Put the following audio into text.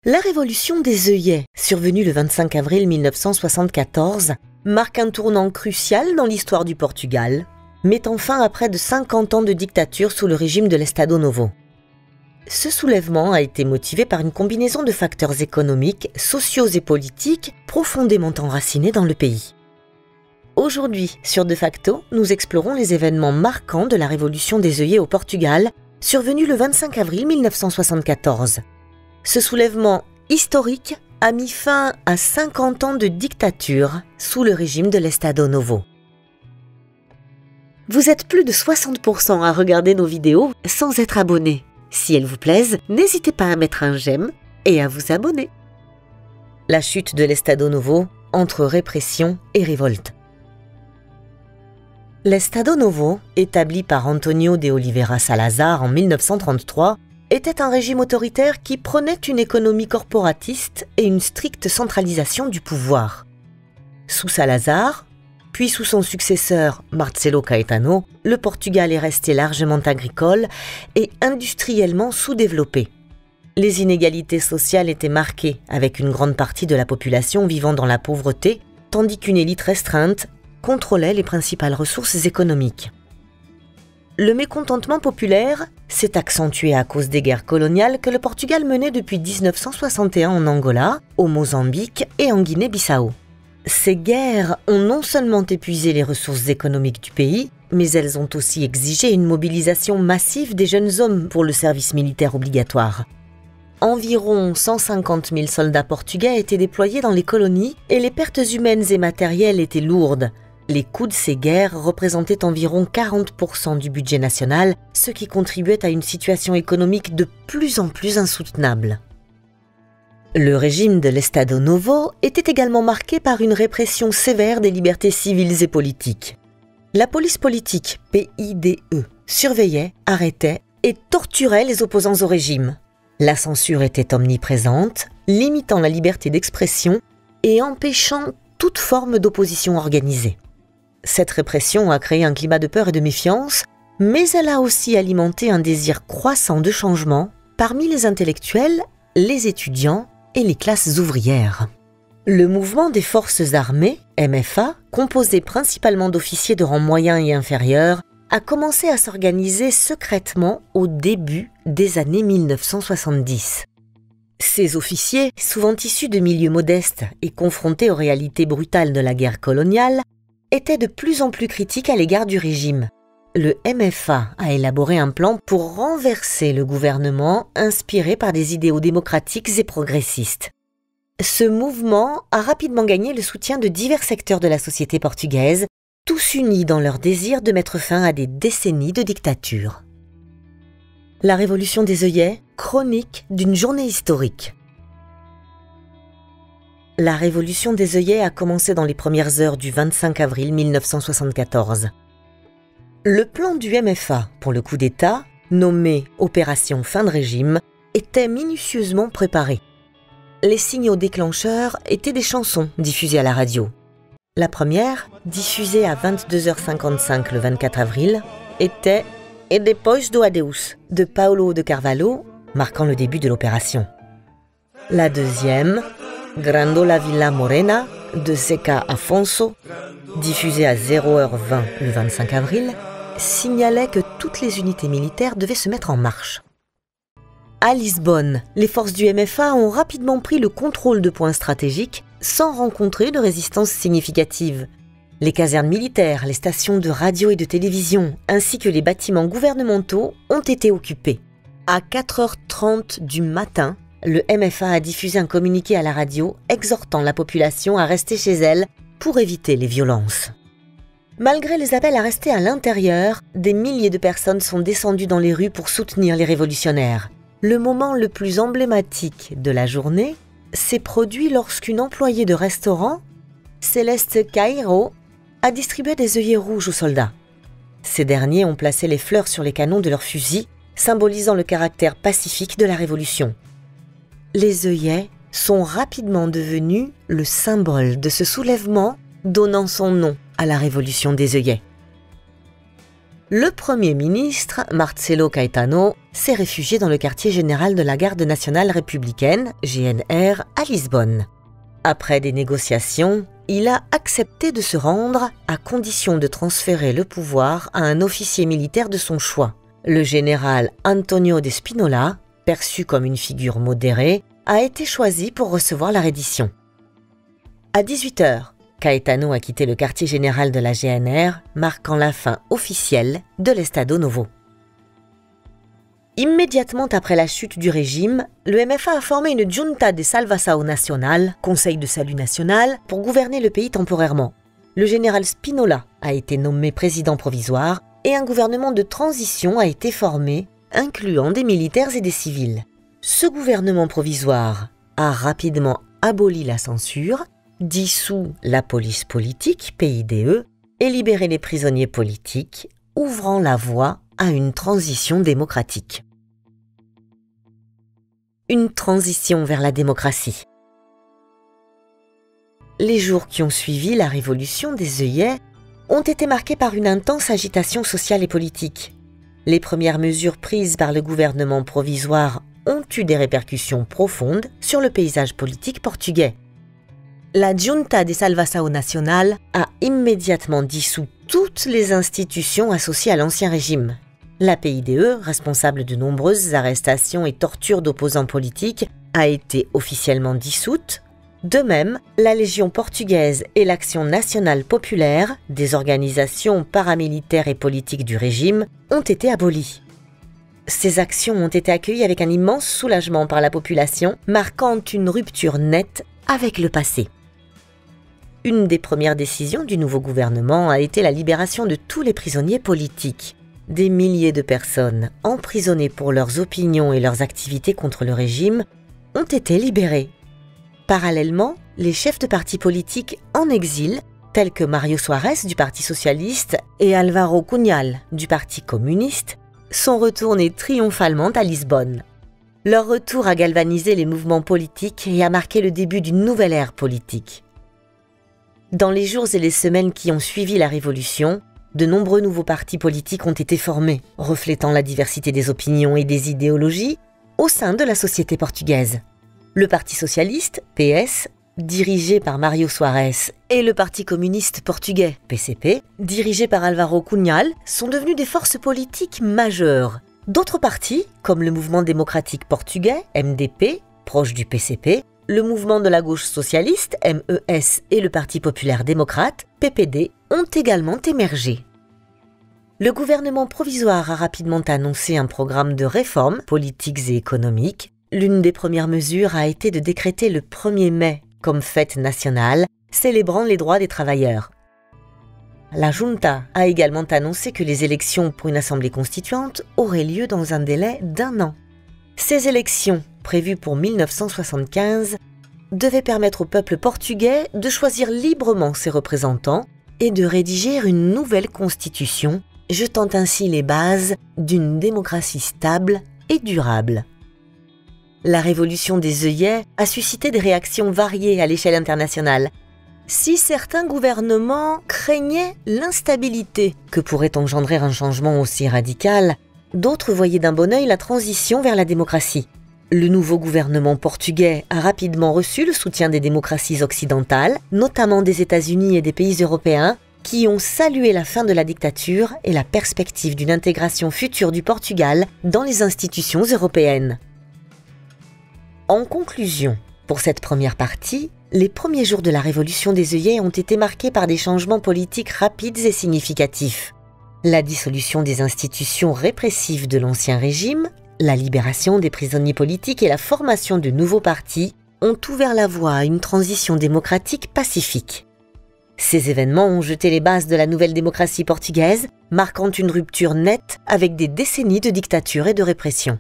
La révolution des œillets, survenue le 25 avril 1974, marque un tournant crucial dans l'histoire du Portugal, mettant fin à près de 50 ans de dictature sous le régime de l'Estado Novo. Ce soulèvement a été motivé par une combinaison de facteurs économiques, sociaux et politiques profondément enracinés dans le pays. Aujourd'hui, sur De Facto, nous explorons les événements marquants de la révolution des œillets au Portugal, survenue le 25 avril 1974. Ce soulèvement historique a mis fin à 50 ans de dictature sous le régime de l'Estado Novo. Vous êtes plus de 60% à regarder nos vidéos sans être abonné. Si elles vous plaisent, n'hésitez pas à mettre un j'aime et à vous abonner. La chute de l'Estado Novo entre répression et révolte. L'Estado Novo, établi par António de Oliveira Salazar en 1933, était un régime autoritaire qui prônait une économie corporatiste et une stricte centralisation du pouvoir. Sous Salazar, puis sous son successeur Marcelo Caetano, le Portugal est resté largement agricole et industriellement sous-développé. Les inégalités sociales étaient marquées, avec une grande partie de la population vivant dans la pauvreté, tandis qu'une élite restreinte contrôlait les principales ressources économiques. Le mécontentement populaire s'est accentué à cause des guerres coloniales que le Portugal menait depuis 1961 en Angola, au Mozambique et en Guinée-Bissau. Ces guerres ont non seulement épuisé les ressources économiques du pays, mais elles ont aussi exigé une mobilisation massive des jeunes hommes pour le service militaire obligatoire. Environ 150 000 soldats portugais étaient déployés dans les colonies et les pertes humaines et matérielles étaient lourdes. Les coûts de ces guerres représentaient environ 40% du budget national, ce qui contribuait à une situation économique de plus en plus insoutenable. Le régime de l'Estado Novo était également marqué par une répression sévère des libertés civiles et politiques. La police politique, PIDE, surveillait, arrêtait et torturait les opposants au régime. La censure était omniprésente, limitant la liberté d'expression et empêchant toute forme d'opposition organisée. Cette répression a créé un climat de peur et de méfiance, mais elle a aussi alimenté un désir croissant de changement parmi les intellectuels, les étudiants et les classes ouvrières. Le mouvement des forces armées, MFA, composé principalement d'officiers de rang moyen et inférieur, a commencé à s'organiser secrètement au début des années 1970. Ces officiers, souvent issus de milieux modestes et confrontés aux réalités brutales de la guerre coloniale, étaient de plus en plus critiques à l'égard du régime. Le MFA a élaboré un plan pour renverser le gouvernement inspiré par des idéaux démocratiques et progressistes. Ce mouvement a rapidement gagné le soutien de divers secteurs de la société portugaise, tous unis dans leur désir de mettre fin à des décennies de dictature. La révolution des œillets, chronique d'une journée historique. La révolution des œillets a commencé dans les premières heures du 25 avril 1974. Le plan du MFA pour le coup d'État, nommé Opération Fin de Régime, était minutieusement préparé. Les signaux déclencheurs étaient des chansons diffusées à la radio. La première, diffusée à 22h55 le 24 avril, était « E depois do adeus » de Paulo de Carvalho, marquant le début de l'opération. La deuxième, Grandola Villa Morena de Zeca Afonso, diffusée à 0h20 le 25 avril, signalait que toutes les unités militaires devaient se mettre en marche. À Lisbonne, les forces du MFA ont rapidement pris le contrôle de points stratégiques sans rencontrer de résistance significative. Les casernes militaires, les stations de radio et de télévision, ainsi que les bâtiments gouvernementaux ont été occupés. À 4h30 du matin, le MFA a diffusé un communiqué à la radio exhortant la population à rester chez elle pour éviter les violences. Malgré les appels à rester à l'intérieur, des milliers de personnes sont descendues dans les rues pour soutenir les révolutionnaires. Le moment le plus emblématique de la journée s'est produit lorsqu'une employée de restaurant, Céleste Cairo, a distribué des œillets rouges aux soldats. Ces derniers ont placé les fleurs sur les canons de leurs fusils, symbolisant le caractère pacifique de la révolution. Les œillets sont rapidement devenus le symbole de ce soulèvement, donnant son nom à la révolution des œillets. Le Premier ministre, Marcelo Caetano, s'est réfugié dans le quartier général de la Garde nationale républicaine, GNR, à Lisbonne. Après des négociations, il a accepté de se rendre à condition de transférer le pouvoir à un officier militaire de son choix. Le général Antonio de Spinola, perçu comme une figure modérée, a été choisi pour recevoir la reddition. À 18 h, Caetano a quitté le quartier général de la GNR, marquant la fin officielle de l'Estado Novo. Immédiatement après la chute du régime, le MFA a formé une Junta de Salvação Nacional, Conseil de salut national, pour gouverner le pays temporairement. Le général Spinola a été nommé président provisoire et un gouvernement de transition a été formé, incluant des militaires et des civils. Ce gouvernement provisoire a rapidement aboli la censure, dissout la police politique, PIDE, et libéré les prisonniers politiques, ouvrant la voie à une transition démocratique. Une transition vers la démocratie. Les jours qui ont suivi la révolution des œillets ont été marqués par une intense agitation sociale et politique. Les premières mesures prises par le gouvernement provisoire ont eu des répercussions profondes sur le paysage politique portugais. La Junta de Salvação Nacional a immédiatement dissous toutes les institutions associées à l'ancien régime. La PIDE, responsable de nombreuses arrestations et tortures d'opposants politiques, a été officiellement dissoute. De même, la Légion portugaise et l'Action nationale populaire, des organisations paramilitaires et politiques du régime, ont été abolies. Ces actions ont été accueillies avec un immense soulagement par la population, marquant une rupture nette avec le passé. Une des premières décisions du nouveau gouvernement a été la libération de tous les prisonniers politiques. Des milliers de personnes emprisonnées pour leurs opinions et leurs activités contre le régime ont été libérées. Parallèlement, les chefs de partis politiques en exil, tels que Mário Soares du Parti socialiste et Álvaro Cunhal du Parti communiste, sont retournés triomphalement à Lisbonne. Leur retour a galvanisé les mouvements politiques et a marqué le début d'une nouvelle ère politique. Dans les jours et les semaines qui ont suivi la Révolution, de nombreux nouveaux partis politiques ont été formés, reflétant la diversité des opinions et des idéologies au sein de la société portugaise. Le Parti socialiste, PS, dirigé par Mário Soares, et le Parti communiste portugais, PCP, dirigé par Álvaro Cunhal, sont devenus des forces politiques majeures. D'autres partis, comme le Mouvement démocratique portugais, MDP, proche du PCP, le Mouvement de la gauche socialiste, MES, et le Parti populaire démocrate, PPD, ont également émergé. Le gouvernement provisoire a rapidement annoncé un programme de réformes politiques et économiques. L'une des premières mesures a été de décréter le 1er mai comme fête nationale, célébrant les droits des travailleurs. La Junta a également annoncé que les élections pour une assemblée constituante auraient lieu dans un délai d'1 an. Ces élections, prévues pour 1975, devaient permettre au peuple portugais de choisir librement ses représentants et de rédiger une nouvelle constitution, jetant ainsi les bases d'une démocratie stable et durable. La révolution des œillets a suscité des réactions variées à l'échelle internationale. Si certains gouvernements craignaient l'instabilité que pourrait engendrer un changement aussi radical, d'autres voyaient d'un bon œil la transition vers la démocratie. Le nouveau gouvernement portugais a rapidement reçu le soutien des démocraties occidentales, notamment des États-Unis et des pays européens, qui ont salué la fin de la dictature et la perspective d'une intégration future du Portugal dans les institutions européennes. En conclusion, pour cette première partie, les premiers jours de la Révolution des œillets ont été marqués par des changements politiques rapides et significatifs. La dissolution des institutions répressives de l'Ancien Régime, la libération des prisonniers politiques et la formation de nouveaux partis ont ouvert la voie à une transition démocratique pacifique. Ces événements ont jeté les bases de la nouvelle démocratie portugaise, marquant une rupture nette avec des décennies de dictature et de répression.